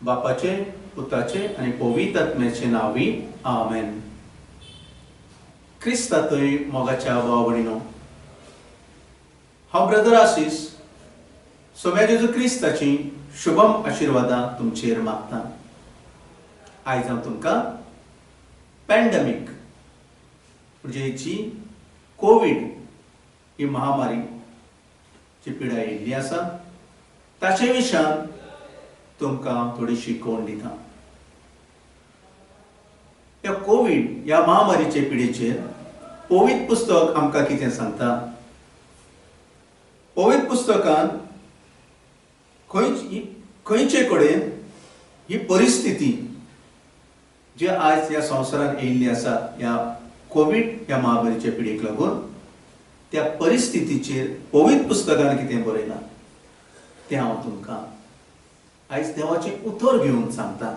बापाचे, पुताचे आणि पवित्र आत्म्याचे नावी आमेन. क्रिस्तांतय मोगाच्या भाव भयणीनो, हांव ब्रदर आशीष सोम्या जेजू क्रिस्ताची शुभम आशिर्वादां तुमचेर मागता. आयज हांव तुमकां पॅन्डेमीक म्हणजे जी कोविड ही महामारी जी पिडा येयल्ली आसा ताचे विशयान तुमकां थोडी शिकवण दिता. ह्या कोविड ह्या महामारीचे पिडेचेर पवित्र पुस्तक आमकां कितें सांगता. पवित्र पुस्तकान खंयचे कडेन ही परिस्थिती जी आज ह्या संवसारान येयल्ली आसा ह्या कोविड ह्या महामारीच्या पिडेक लागून त्या परिस्थितीचेर पवित्र पुस्तकान कितें बरयलां तें हांव तुमकां आयज देवाचें उतर घेवन सांगता.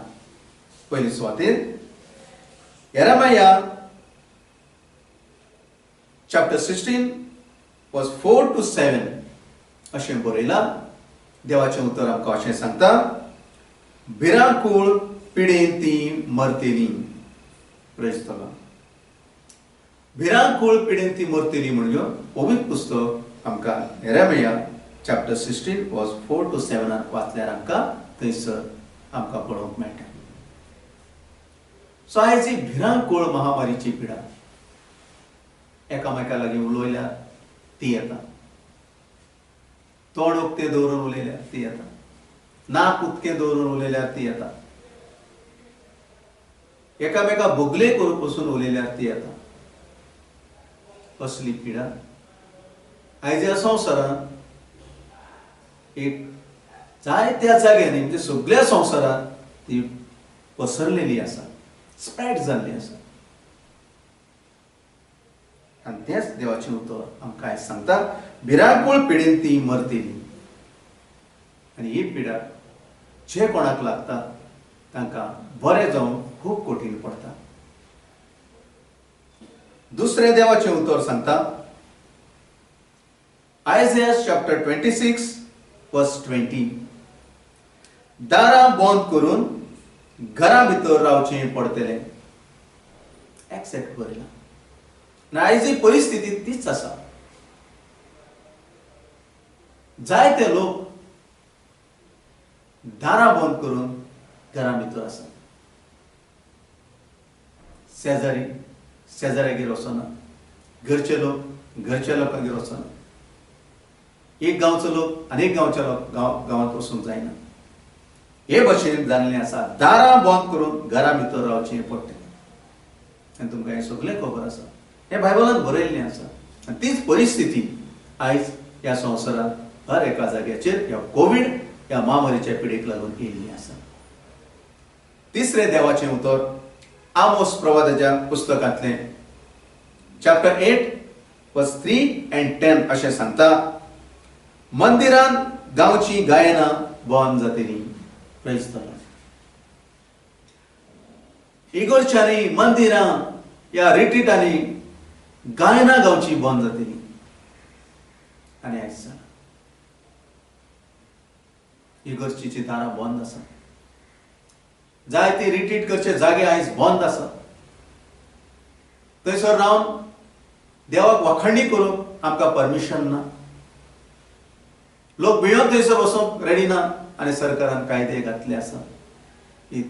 पयले सुवातेर येरेमाया chapter 16 verse 4 to 7 अशें बरयलां. देवाचें उतर आमकां अशें सांगता. भिरांकूळ पिडेन ती मरतेली. Praise the Lord. भिरांकूळ पिडेन ती मरतेली म्हणजे पवित्र पुस्तक आमकां येरेमाया chapter 16 verse 4 to 7 वाचल्यार आमकां थंयसर आमकां पळोवंक मेळटा. सो आयज ही भिरांकूळ महामारीची पिडा एकामेका लागीं उलयल्यार ती येता. तोंड उक्तें दवरून उलयल्यार ती येता. नाक उक्तें दवरून उलयल्यार ती येता. एकामेका बोगले करून बसून उलयल्यार ती येता. कसली पिडा आयज ह्या संवसारान एक जायत्या जाग्यांनी म्हणजे सगळ्या संवसारात ती पसरलेली आसा, स्प्रेड जाल्ली आसा. आनी तेच देवाचें उतर आमकां आयज सांगता. भिरांकूळ पिडेन ती मरतेली. आनी ही पिडा जे कोणाक लागता तांकां बरें जावन खूब कठीण पडटा. दुसरें देवाचें उतर सांगता. आयझाया chapter 26 verse 20 दारां बंद करून घरा भितर रावचें पडटलें. एक्सेप्ट बरयलां. आयज ही परिस्थिती तीच आसा. जायते लोक दारां बंद करून घरा भितर आसा. शेजारी शेजाऱ्यागेर वचना. घरचे लोक घरच्या लोकांगेर वचना. एक गांवचो लोक आनी एक गांवच्या गांवांत वचूंक जायना. हे भशेन जाल्लें आसा. दारां बंद करून घरा भितर रावचें पडटलें. आनी तुमकां हें सगळें खबर आसा. हें बायबलांत बरयल्लें आसा. आनी तीच परिस्थिती आयज ह्या संवसारांत हर एका जाग्याचेर ह्या कोविड ह्या महामारीच्या पिडेक लागून येयल्ली आसा. तिसरें देवाचें उतर आमोस प्रवादाच्या पुस्तकांतलें chapter 8 verse 3 and 10 अशें सांगता. मंदिरांत गांवची गायनां बंद जातलीं. Praise the lord. इगर्जांनी मंदिरां ह्या रिट्रीटांनी गायनां गावची बंद जातलीं. आनी आयज जालां. इगर्जीची दारां बंद आसा. जायते रिट्रीट करचे जागे आयज बंद आसा. थंयसर रावन देवाक वखणी करूंक आमकां परमिशन ना. लोक भियोन थंयसर वचूंक रेडी ना. आनी सरकारान कायदे घातले आसा की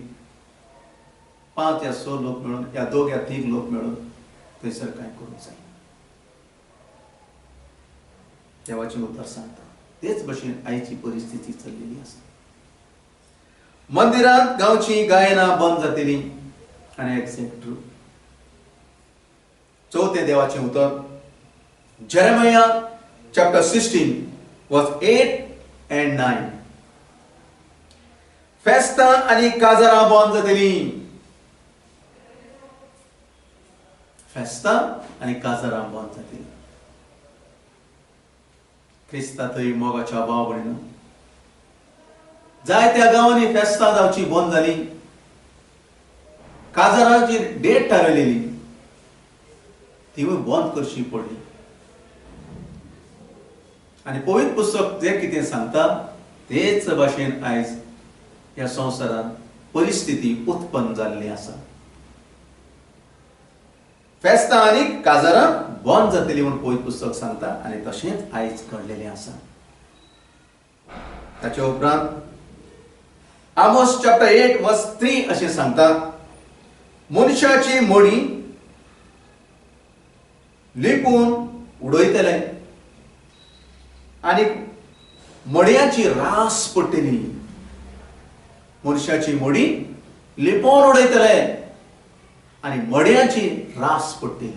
5 या 6 लोक मेळून या 2 या 3 लोक मेळून थंयसर कांय करूंक जायना. देवाचें उतर सांगता. तेच भशेन आयची परिस्थिती चल्लेली आसा. मंदिरांत गांवची गायनां बंद जातलीं. आनी एक्सेप्ट ट्रू. चौथें देवाचें उतर जेरेमाया chapter 16 verse 8 and 9 फेस्तां आनी काजारां बंद जातलीं. फेस्तां आनी काजारां बंद जातलीं. क्रिस्तांतय मोगाच्या भाव भयणीनो, जायत्या गांवांनी फेस्तां जावची बंद जालीं. काजारांची डेट थारायलेली तिवूय बंद करची पडली. आनी पवित्र पुस्तक जे कितें सांगता तेच भाशेन आयज ह्या संवसारांत परिस्थिती उत्पन्न जाल्ली आसा. फेस्तां आनी काजारां बंद जातलीं म्हूण पवित्र पुस्तक सांगता आनी तशेंच आयज घडलेलें आसा. ताचे उपरांत आमोस चॅप्टर 8 वर्स 3 अशें सांगता, मनशाची मडी लिपून उडयतले आनी मडयाची रास पडटली. मनशाची मडी लिपोवन उडयतले आनी मडयाची रास पडटली.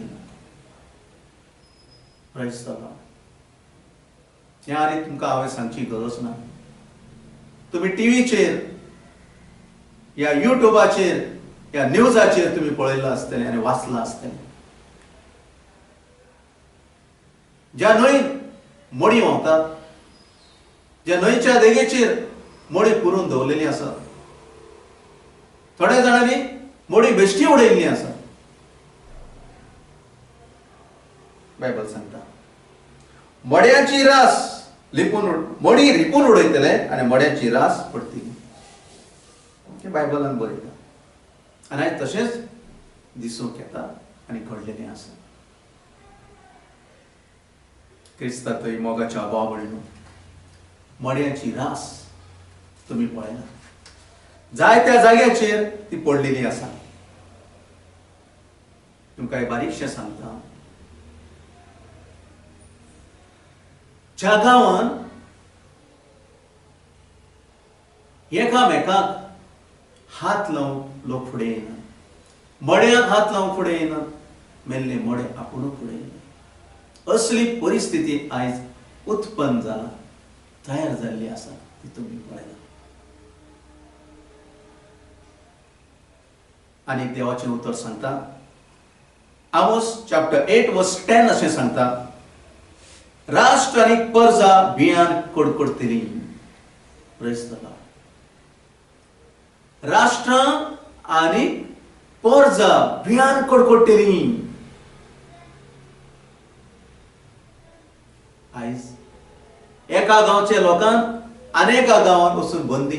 Praise the Lord. ह्या आनी तुमकां हांवें सांगची गरज ना. तुम्ही टीव्हीचेर या युट्यूबाचेर या न्यूजाचेर तुम्ही पळयल्लो आसतलें आनी वाचलां आसतलें. ज्या न्हंयेंत मडी व्हांवतात, ज्या न्हंयच्या देगेचेर मडी पुरून दवरलेली आसा, थोड्या जाणांनी मडी बेश्टी उडयल्ली आसा. बायबल सांगता मड्याची रास लिपून मडी लिपून उडयतले आनी मड्याची रास पडटली. हे बायबलान बरयता आनी आयज तशेंच दिसूंक येता आनी घडलेलें आसा. क्रिस्तांतय मोगाच्या भाव भयणीनो, मड्याची रास तुमी पळयला. जायत्या जाग्याचेर ती पडलेली आसा. तुमकां एक बारीकशें सांगता. ज्या गांवांत एकामेकाक हात लावून लोक फुडें येनात, मड्याक हात लावून फुडें येनात, मेल्ले मडे आपुणूच फुडें येनात. असली परिस्थिती आयज उत्पन्न जाला, तयार जाल्ली आसा. ती तुमी पळयला. आनी देवाचें उतर सांगता. आमोस चॅप्टर 8 वर्स 10 अशें सांगता, राष्ट्र आनी परजा भियान कडकडटली. Praise the lord. राष्ट्र आनी परजा भियान कडकडटली. आयज एका गांवच्या लोकांक अनेका गांवांत वचून बंदी,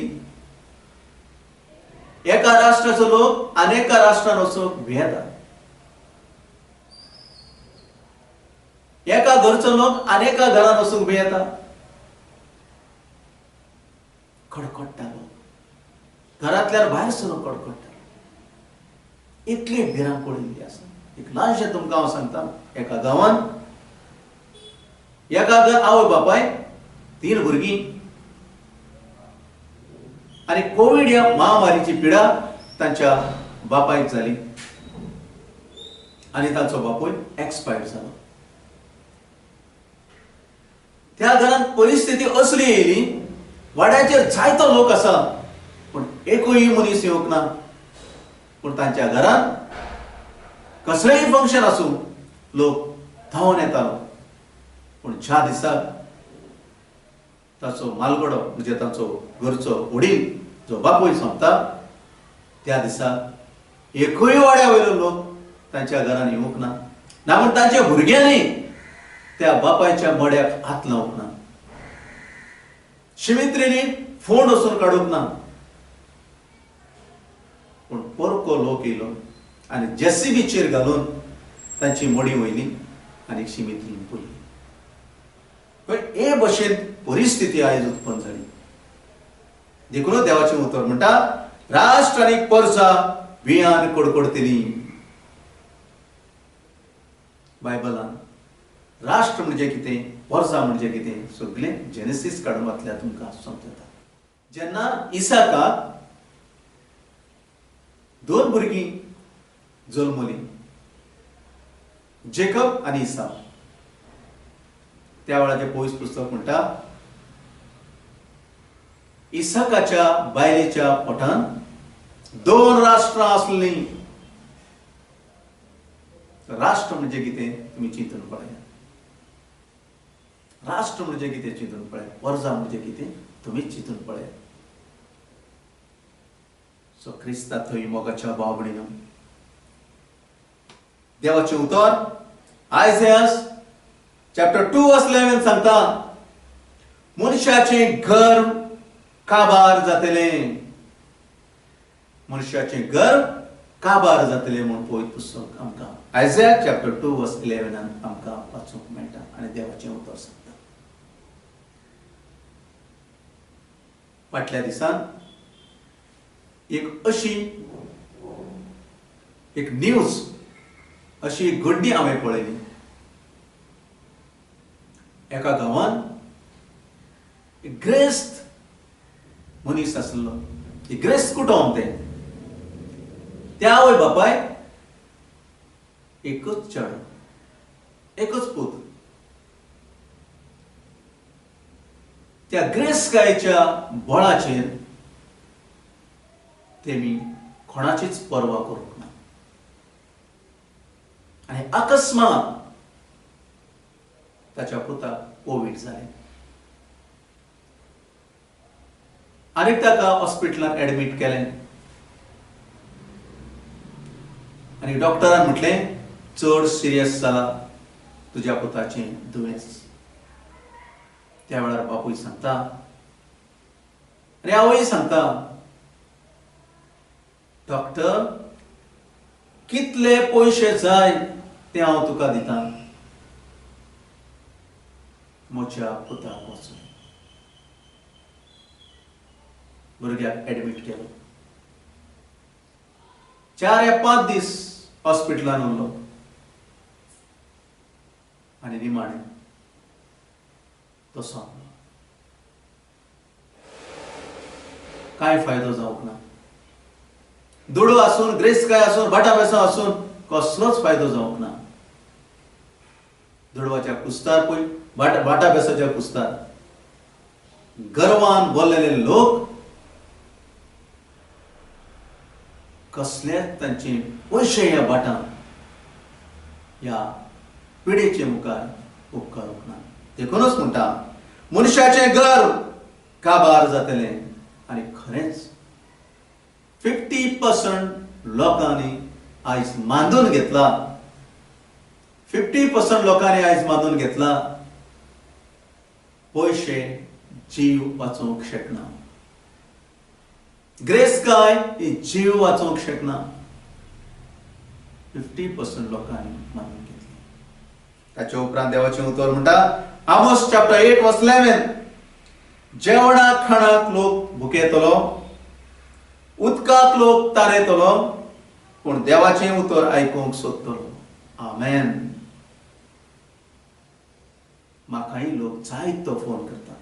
एका राष्ट्राचो लोक अनेका राष्ट्रांत वचून भियेता, एका घरचो लोक अनेका घरांत वचूंक भियेता. कडकडटा लोक, घरांतल्यान भायर सरून कडकडटा. इतली भिरांत पडिल्ली आसा. एक ल्हानशें तुमकां हांव सांगता. एका गांवांत एका आवय बापाय 3 भुरगीं आनी कोविड ह्या महामारीची पिडा तांच्या बापायक जाली आनी तांचो बापूय एक्सपायर जालो. त्या घरांत परिस्थिती असली येयली, वाड्याचेर जायतो लोक आसा पूण एकूय मनीस येवंक ना. पूण तांच्या घरांत कसलेंय फंक्शन आसूं लोक धांवून येतालो. पूण ज्या दिसाक ताचो मालगडो म्हणजे तांचो घरचो वडील जो बापूय सोंपता, त्या दिसाक एकूय वाड्या वयलो लोक तांच्या घरांत येवंक ना. ना म्हूण तांच्या भुरग्यांनी त्या बापायच्या मड्याक हात लावंक ना. शिमित्रिनी फोंड वचून काडूंक ना. पूण परको लोक येयलो आनी जेसीबीचेर घालून तांची मडी वयली आनी शिमित्रीन पुरली. हे भशेन परिस्थिती आयज उत्पन्न जाली. देखून देवाचें उतर म्हणटा, राष्ट्र आनी परजा भियान कडकडटली. बायबलान राष्ट्र म्हणजे कितें, परजा म्हणजे कितें सगळें जेनेसीस काडून वाचल्यार तुमकां समजता. जेन्ना इसाकाक 2 भुरगीं जल्मलीं, जेकब आनी इसाव, त्या वेळाचें पवित्र पुस्तक म्हणटा, इसाकाच्या बायलेच्या पोटान 2 राष्ट्रां आसलीं. राष्ट्र म्हणजे कितें तुमी चिंतून पळयात. राष्ट्र म्हणजे कितें चिंतून पळयात. परजा म्हणजे कितें तुमी चिंतून पळयात. सो क्रिस्ता थंय मोगाच्या भाव भयणीनो, देवाचें उतर आयझायास चॅप्टर 2 वर्स 11 सांगता, मनशाचें घर काबार जातलें. मनशाचे घर काबार जातले म्हणून पवित्र पुस्तक आमकां आयझाया चॅप्टर 2 वर्स 11 आमकां वाचूंक मेळटा आनी देवाचें उतर सांगता. फाटल्या दिसान एक न्यूज अशी घडणी हांवें पळयली. एका गांवांत एक ग्रेस्त मनीस आसलो, एक ग्रेस्त कुटुंब तें. त्या आवय बापाय एकच चेडो, एकच पूत. त्या ग्रेस्तकायेच्या बळाचेर तेमी कोणाचीच पर्वा करूंक ना. आनी अकस्मात ताच्या पुताक कोविड जालें आनी ताका हॉस्पिटलांत एडमिट केलें. आनी डॉक्टरान म्हटलें चड सिरियस जाला तुज्या पुताचें दुयेंस. त्या वेळार बापूय सांगता आनी आवय सांगता, डॉक्टर कितले पयशे जाय ते हांव तुका दितां, म्हज्या पुताक वचून. भुरग्याक एडमिट केलो. 4 या 5 दीस हॉस्पिटलांत उरलो आनी निमाणें तो सोंपलो. कांय फायदो जावंक ना. दुडू आसून, ग्रेस्तकाय आसून, भाटा बेसां आसून कसलोच फायदो जावंक ना. दुडवाच्या कुस्तार पळय, भाटा बेसाच्या कुस्तार गर्वान भरलेले लोक कसलेच तांचे पयशे ह्या भाटांत ह्या पिडेचे मुखार उपकारूंक ना. देखूनच म्हणटा मनशाचें घर काबार जातलें. आनी खरेंच 50% लोकांनी आयज मांडून घेतला. 50% लोकांनी आयज मांडून घेतला पयशे जीव वाचोवंक शकना. ग्रेस्तकाय ही जीव वाचोवंक शकना. 50% लोकांनी मानून घेतली. ताच्या उपरांत देवाचें उतर म्हणटा आमोस चॅप्टर 8 वर्स 11, जेवणाक खाणाक लोक भुकेतलो, उदकाक लोक तारयतलो, पूण देवाचें उतर आयकूंक सोदतलो. आमेन. म्हाकाय लोक जायतो फोन करता,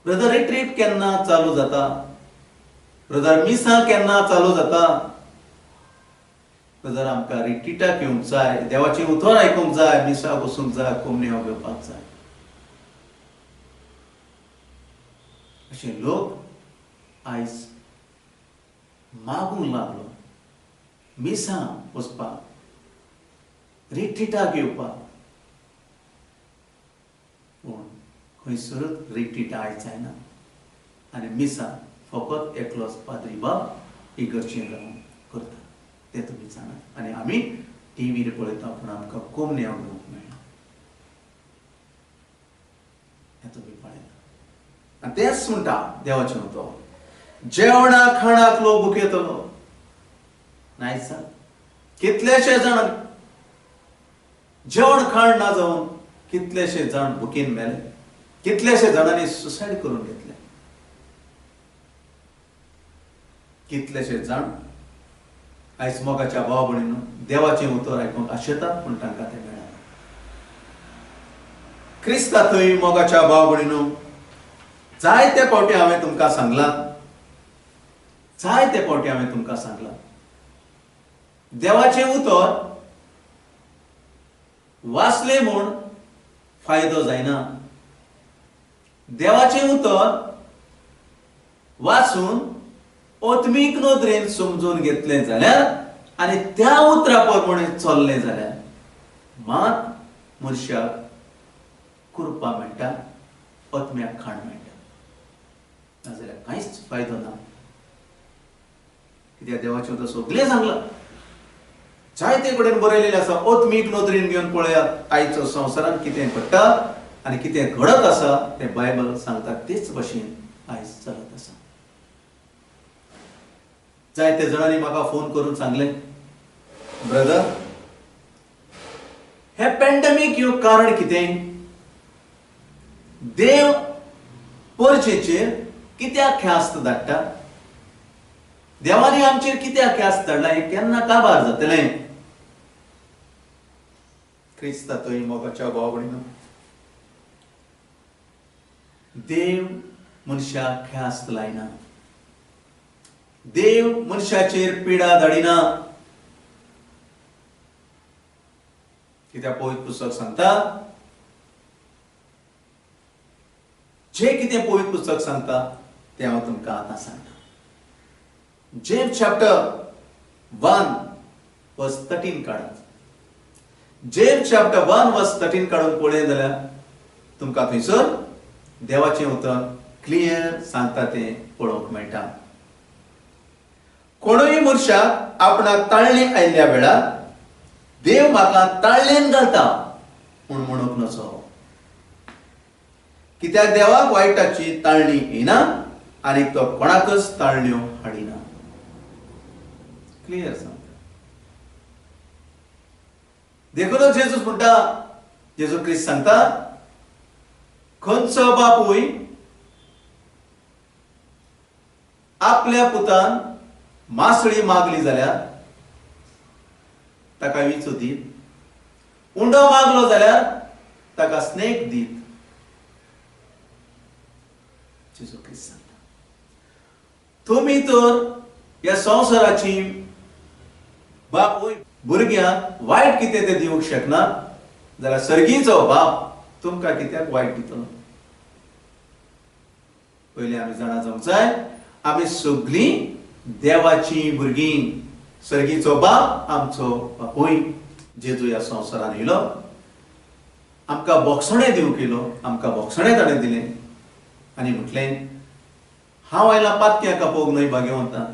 ब्रदर रिट्रीट केन्ना चालू जाता, ब्रदर मिसां केन्ना चालू जाता, ब्रदर आमकां रिट्रीटाक येवंक जाय, देवाचें उतर आयकूंक जाय, मिसाक वचूंक जाय, कोमन्यो घेवपाक जाय. अशे लोक आयज मागूंक लागलो मिसां वचपाक, रिट्रीटाक येवपाक. पूण खंयसरूच रिट्रीट आयज जायना आनी मिसां फकत एकलोच पाद्री बाब इगर्जेन रावन करता. तें तुमी जाणात. आनी आमी टीव्हीर पळयता पूण आमकां कोमन्यो घेवंक मेळना. हें तुमी पळयता. आनी तेंच म्हणटा देवाचें उतर, जेवणाक खाणाक लोक भुकेतलो. नायच जाल कितलेशे जाण जेवण खाण ना जावन कितलेशे जाण भुकेन मेले. कितलेशे जाणांनी सुसायड करून घेतले. कितलेशे जाण आयज मोगाच्या भाव भयणींनो देवाचें उतर आयकूंक आशेतात पूण तांकां तें मेळना. क्रिस्तांतूय मोगाच्या भाव भयणींनो जायते फावटी हांवें तुमकां सांगलां, जायते फावटी हांवें तुमकां सांगलां, देवाचें उतर वाचलें म्हूण फायदो जायना. देवाचें उतर वाचून आत्मीक नदरेन समजून घेतलें जाल्यार आनी त्या उतरा प्रमाणे चल्लें जाल्यार मात मनशाक कृपा मेळटा, आत्म्याक खाण मेळटा. नाजाल्यार कांयच फायदो ना. कित्याक देवाचें उतर सगळें सांगलां, जायते कडेन बरयलेलें आसा. आत्मीक नदरेन घेवन पळयात आयचो संवसारांत कितें घडटा आनी कितें घडत आसा तें बायबल सांगता तेच भशेन आयज चलत आसा. जायते जणांनी म्हाका फोन करून सांगले, ब्रदर, हे पॅन्डेमिक येवंक कारण कितें? देव परचेचेर कित्याक ख्यास्त धाडटा? देवानी आमचेर कित्याक ख्यास्त धाडला? हे केन्ना काबार जातलें? क्रिस्तांतय मोगाच्या भाव भयणीनो, देव मनशाक ख्यास्त लायना. देव मनशाचेर पिडा धाडिना. कित्याक पवित्र पुस्तक सांगता, जे कितें पवित्र पुस्तक सांगता तें हांव तुमकां आतां सांगता. जेम्स चॅप्टर 1 वर्स 13 काढात. जेम्स चॅप्टर 1 वर्स 13 काढून पळयलें जाल्यार तुमकां थंयसर देवाचें उतर क्लियर सांगता तें पळोवंक मेळटा. कोणूय मनशाक आपणाक ताळणी आयिल्ल्या वेळार देव म्हाका ताळणेन घालता म्हूण म्हणूंक नजो. कित्याक देवाक वायटाची ताळणी येना आनी तो कोणाकच ताळण्यो हाडिना. क्लियर सांगता. देखूनच जेजूस म्हणटा, जेजू क्रिस्त सांगता, खंयचो बापूय आपल्या पुतान मासळी मागली जाल्यार ताका विचू दीत, उंडो मागलो जाल्यार ताका स्नेक दीत. जेजू क्रिस्त सांगता. तुमी तर ह्या संवसाराची बापूय भुरग्यांक वायट कितें ते दिवंक शकना जाल्यार सर्गीचो बाप तुमकां कित्याक वायट दितलो? पयलीं आमी जाणा जावंक जाय, आमी सगळीं देवाची भुरगीं. सर्गीचो बाप आमचो बापूय. जेजू ह्या संवसारान येयलो, आमकां बोगसणें दिवंक येयलो, आमकां बोगसणें ताणें दिलें आनी म्हटलें, हांव आयलां पातक्यां कापोवंक न्हय भाग्यवंतां.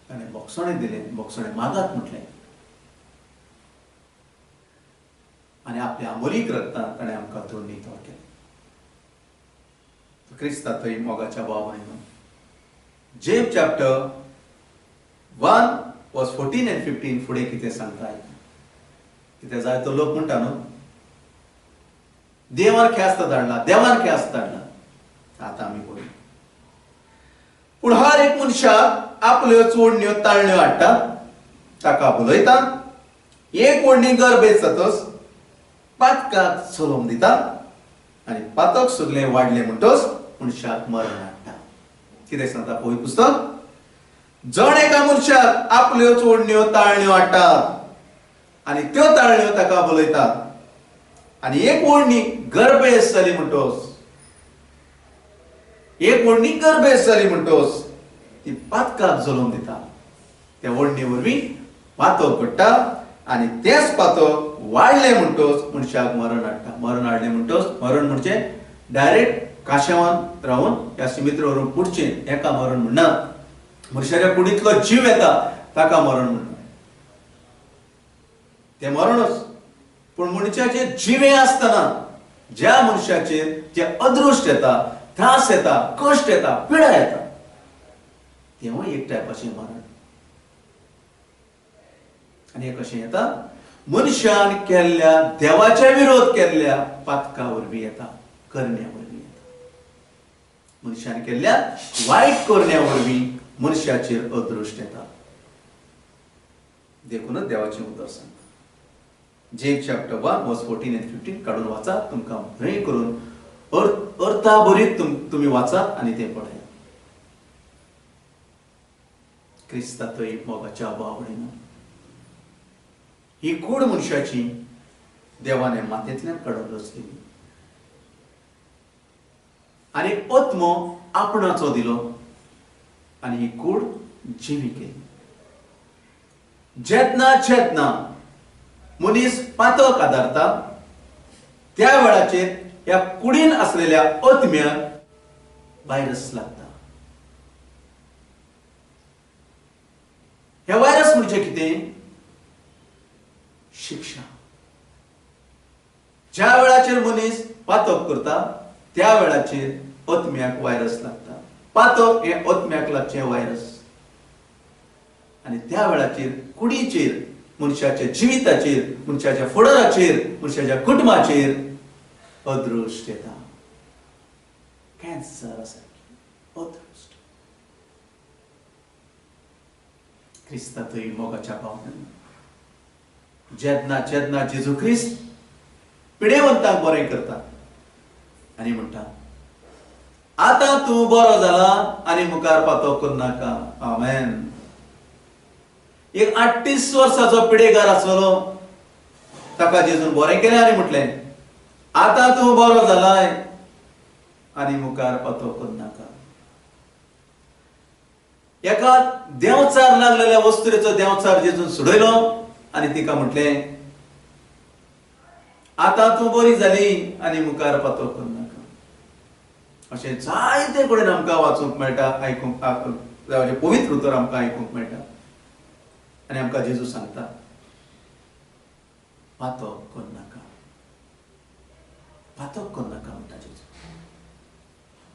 ताणें बोगसणें दिलें, बोगसणें मागात म्हटलें आनी आपल्या अमोलीक रगतान ताणें आमकां धोरणी तोर केलें. क्रिस्तांतय मोगाच्या भाव भयणीनो, जेम्स चॅप्टर 1 वर्स 14 and 15 फुडें कितें सांगता आयका. कित्याक जायतो लोक म्हणटा न्हू, देवान ख्यास्त धाडला, देवान ख्यास्त धाडला. आतां आमी पळोवया. पूण हर एक मनशाक आपल्यो चोडण्यो ताळण्यो हाडटा, ताका भुलयता. एक ओडणी गरबेज जातच पातकाक चलोवंक दिता आनी पातक सगळें वाडलें म्हणटच मनशाक मरण हाडटा. कितें सांगता पवित्र पुस्तक? जण एका मनशाक आपल्यो चोडण्यो ताळण्यो हाडटात आनी त्यो ताळण्यो ताका भुलयतात. आनी एक ओडणी गरबेज जाली म्हणटोस, एक ओडणी गरबेज जाली म्हणटोस ती पातकाक जलोवन दिता. त्या ओडणी वरवीं पातक घडटा आनी तेच पातक वाडलें म्हणटोस मनशाक मरण हाडटा. मरण हाडलें म्हणटोस, मरण म्हणजे डायरेक्ट काशेवान रावन ह्या सिमित्र व्हरून पुडचें, हेका मरण म्हणना. मनशाच्या कुडींतलो जीव येता ताका मरण म्हणटा. तें मरणच. पूण मनशाचे जिवे आसतना ज्या मनशाचेर जे अदृश्ट येता, त्रास येता, कश्ट येता, पिडा येता, तेव्हा एक टायपाचें मरण. आनी हें कशें येता? मनशान केल्ल्या, देवाच्या विरोध केल्ल्या पातका वरवीं येता, करण्या वरवीं येता. मनशान केल्ल्या वायट करण्या वरवीं मनशाचेर अदृश्ट येता. देखूनच देवाचें उतर सांगता. जेम्स चॅप्टर 1 वर्स 14 and 15 काडून वाचा. तुमकां बरें करून अर्था बरीत तुम्ही वाचा आनी तें पळया. क्रिस्तांतय मोगाच्या भाव भयणीनो, ही कूड मनशाची देवाने मातेंतल्यान काडून रचलेली आनी आत्मो आपणाचो दिलो आनी ही कूड जिवी केली. जेन्ना जेन्ना मनीस पातक आदारता त्या वेळाचेर ह्या कुडीन असलेल्या आत्म्याक व्हायरस लागता. हे व्हायरस म्हणजे कितें? शिक्षा. ज्या वेळाचेर मनीस पातक करता त्या वेळाचेर आत्म्याक व्हायरस लागता. पातक हे आत्म्याक लागचे व्हायरस. आणि त्या वेळाचेर कुडीचेर मनशाच्या जिविताचेर मनशाच्या फुडाराचेर मनशाच्या कुटुंबाचेर अदृश्ट येता. कॅन्सर सारकी अदृश्ट. क्रिस्तांतय मोगाच्या भावनांनी जेन्ना जेन्ना जेजू क्रिस्त पिडेवंतांक बरें करता आनी म्हणटा आतां तूं बरो जाला आनी मुखार पातो करनाका. आमेन. एक 38 वर्साचो पिडेकार आसलो, ताका जेजून बरें केलें आनी म्हटलें आतां तूं बरो जालाय आनी मुखार पातो करनाका. एका देंवचार लागलेल्या वस्तुरेचो देंवचार जेजून सोडयलो आनी तिका म्हटलें आतां तूं बरी जाली आनी मुखार पातो करनाका. अशें जायते कडेन आमकां वाचूंक मेळटा, आयकूंक पवित्र उतर आमकां आयकूंक मेळटा. आनी आमकां जेजू सांगता पातक करनाका, पातक करनाका म्हणटा जेजू.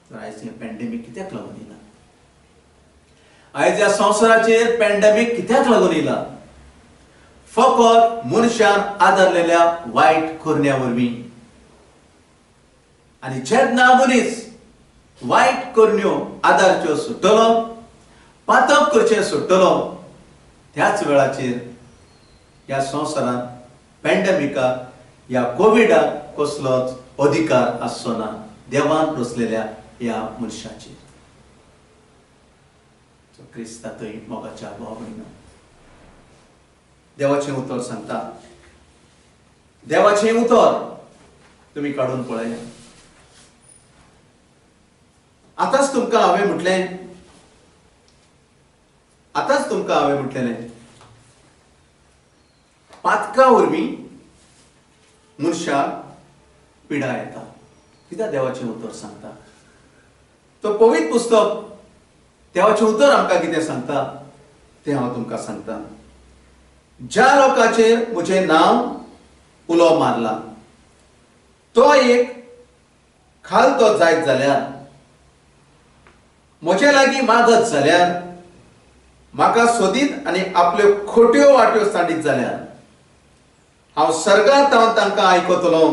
तर आयज हें पॅन्डेमीक कित्याक लागून येयला? आयज ह्या संवसाराचेर पॅन्डेमीक कित्याक लागून येयला? फकत मनशान आदारलेल्या वायट करण्या वरवीं. आनी जेन्ना मनीस वायट करण्यो आदारच्यो सुट्टलो, पातक करचें सुट्टलो, त्याच वेळाचेर ह्या संवसारांत पॅन्डेमिकाक, ह्या कोविडाक कसलोच अधिकार आसचो ना देवान रचलेल्या ह्या मनशाचेर. क्रिस्तांतय मोगाच्या भाव भयणीनो, देवाचें उतर सांगता, देवाचें उतर तुमी काडून पळया. आतांच तुमकां हांवें म्हटलें, आतांच तुमकां हांवें म्हटलेलें पातका वरवीं मनशाक पिडा येता. कित्याक देवाचें उतर सांगता? तो पवित्र पुस्तक देवाचें उतर आमकां कितें सांगता तें हांव तुमकां सांगता. ज्या लोकांचेर म्हजें नांव उलो मारला तो एक खालतो जायत जाल्यार, म्हजे लागीं मागत जाल्यार, म्हाका सोदीत आनी आपल्यो खोट्यो वाट्यो सांडीत जाल्यार हांव सर्गांत तांकां आयकतलो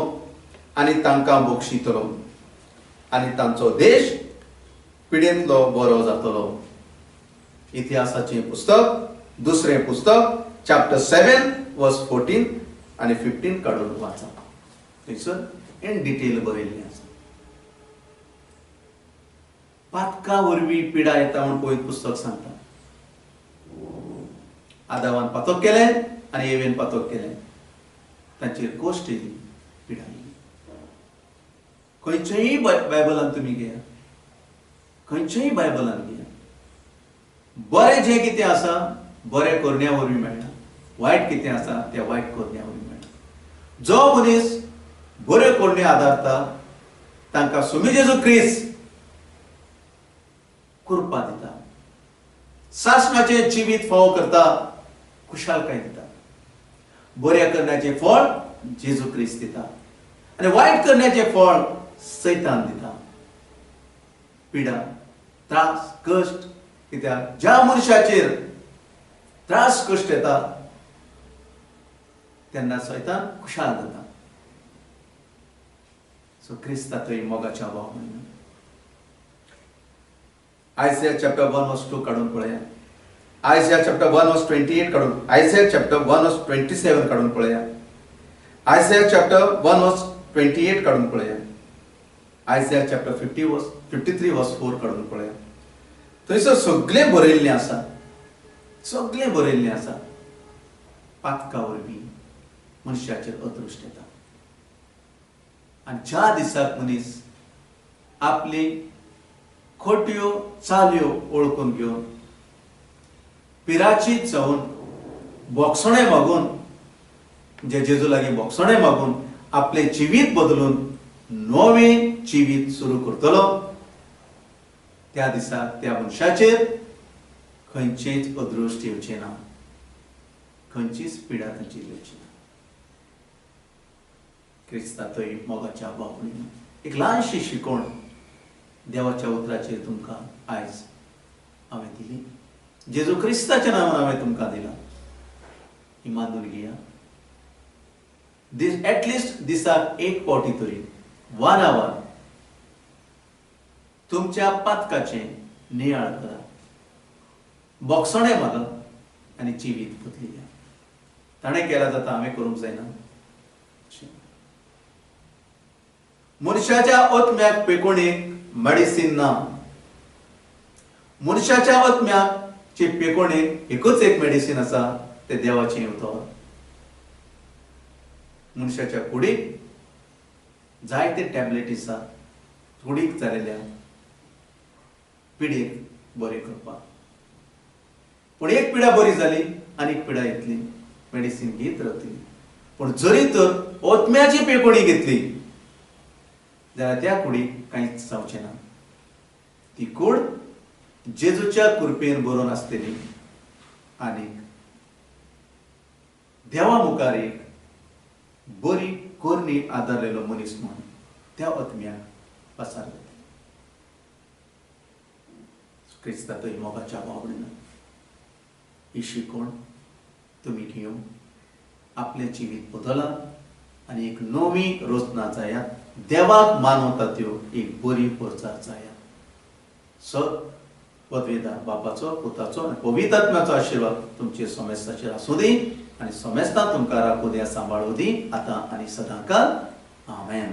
आनी तांकां बक्षितलो आनी तांचो देश पिडेंतलो बरो जातलो. इतिहासाचें पुस्तक, दुसरें पुस्तक, चॅप्टर 7 वर्स 14 आनी 15 काडून वाचा. थंयसर इन डिटेल बरयल्लें आसा. पातका वरवीं पिडा येता म्हूण पवित्र पुस्तक सांगता. आदावान पातक केलें आनी एवेन पातक केलें, तांचेर कोश्ट येयली, पिडा येयली. खंयचेय बायबलान तुमी घेया, खंयचेय बायबलान घेया, बरें जें कितें आसा बरें करण्या वरवीं मेळटा, वायट कितें आसा तें वायट करण्या वरवीं मेळटा. जो मनीस बऱ्यो करण्यो आदारता तांकां सुमी जेजू क्रिस्त कृपा दिता, सासणाचें जिवीत फावो करता, खुशालकाय दिता. बऱ्या करण्याचें फळ जेजू क्रिस्त दिता आनी वायट करण्याचें फळ सैतान दिता. पिडा, त्रास, कश्ट, कित्याक ज्या मनशाचेर त्रास कश्ट येता तेन्ना सैतान खुशाल जाता. सो क्रिस्तांतय मोगाच्या भाव भयणीनो, आयसिया चॅप्टर 1 वर्स 2 काडून पळया. आयसिया चॅप्टर 1 वर्स 28 काडून, आयसिया चॅप्टर 1 वर्स 27 काडून पळया. आयसिया चॅप्टर 1 वर्स 28 काडून पळया. आयसिया चॅप्टर 53 वर्स 4 काडून पळया. थंयसर सगळें बरयल्लें आसा, सगळें बरयल्लें आसा. पातका वरवीं मनशाचेर अदृश्ट येता आनी ज्या दिसाक मनीस आपली खोट्यो चाल्यो ओळखून घेवन पिराचीत जावन बोगसणें मागून, जे जेजू लागीं बोगसणें मागून आपलें जिवीत बदलून नवें जिवीत सुरू करतलो, त्या दिसाक त्या मनशाचेर खंयचेंच अदृश्ट येवचें ना, खंयचीच पिडा तांचेर येवची ना. क्रिस्तांतय मोगाच्या भाव भयणीनो, एक ल्हानशी शिकवण देवाच्या उतराचेर तुमकां आयज हांवें दिली. जेजू क्रिस्ताच्या नावान हांवें तुमकां दिला, ही मानून घेया. एटलिस्ट दिसाक एक पावटी तरी वारावार तुमच्या पातकाचे नियाळ करा, बोगसणे मागा आनी जिवीत बदली घ्या. ताणें केला जाता हांवें करूंक जायना. मनशाच्या आत्म्याक पेकोणेक मेडिसीन ना. मनशाच्या आत्म्याचे पेकोणेक एकूच एक मेडिसीन आसा, ते देवाचें उतर. मनशाच्या कुडीक जायते टॅबलेट आसा कुडीक जालेल्या पिडेक बरें करपाक. पूण एक पिडा बरी जाली आनीक पिडा येतली, मेडिसीन घेत रावतली. पूण जरी तर आत्म्याची पेकोणी घेतली जाल्यार त्या कुडीक कांयच जावचें ना. ती कूड जेजूच्या कृपेन बरोवन आसतली आनीक देवा मुखार एक बरी कोरणी आदारलेलो मनीस म्हणून त्या आत्म्याक पसार जाता. क्रिस्तांतय मोगाच्या वावडीन ही शिकवण तुमी घेवन आपलें जिवीत बदलात आनी एक नवी रचना जायात. देवाक मानवता त्यो एक बरी परचार जायात. पदवेदार बापाचो, पुताचो आनी पवित्र आत्म्याचो आशिर्वाद तुमचे समेस्ताचेर आसूं दी आनी समेस्तां तुमकां राखूं दी, सांबाळूं दी, आतां आनी सदांकाळ. आमेन.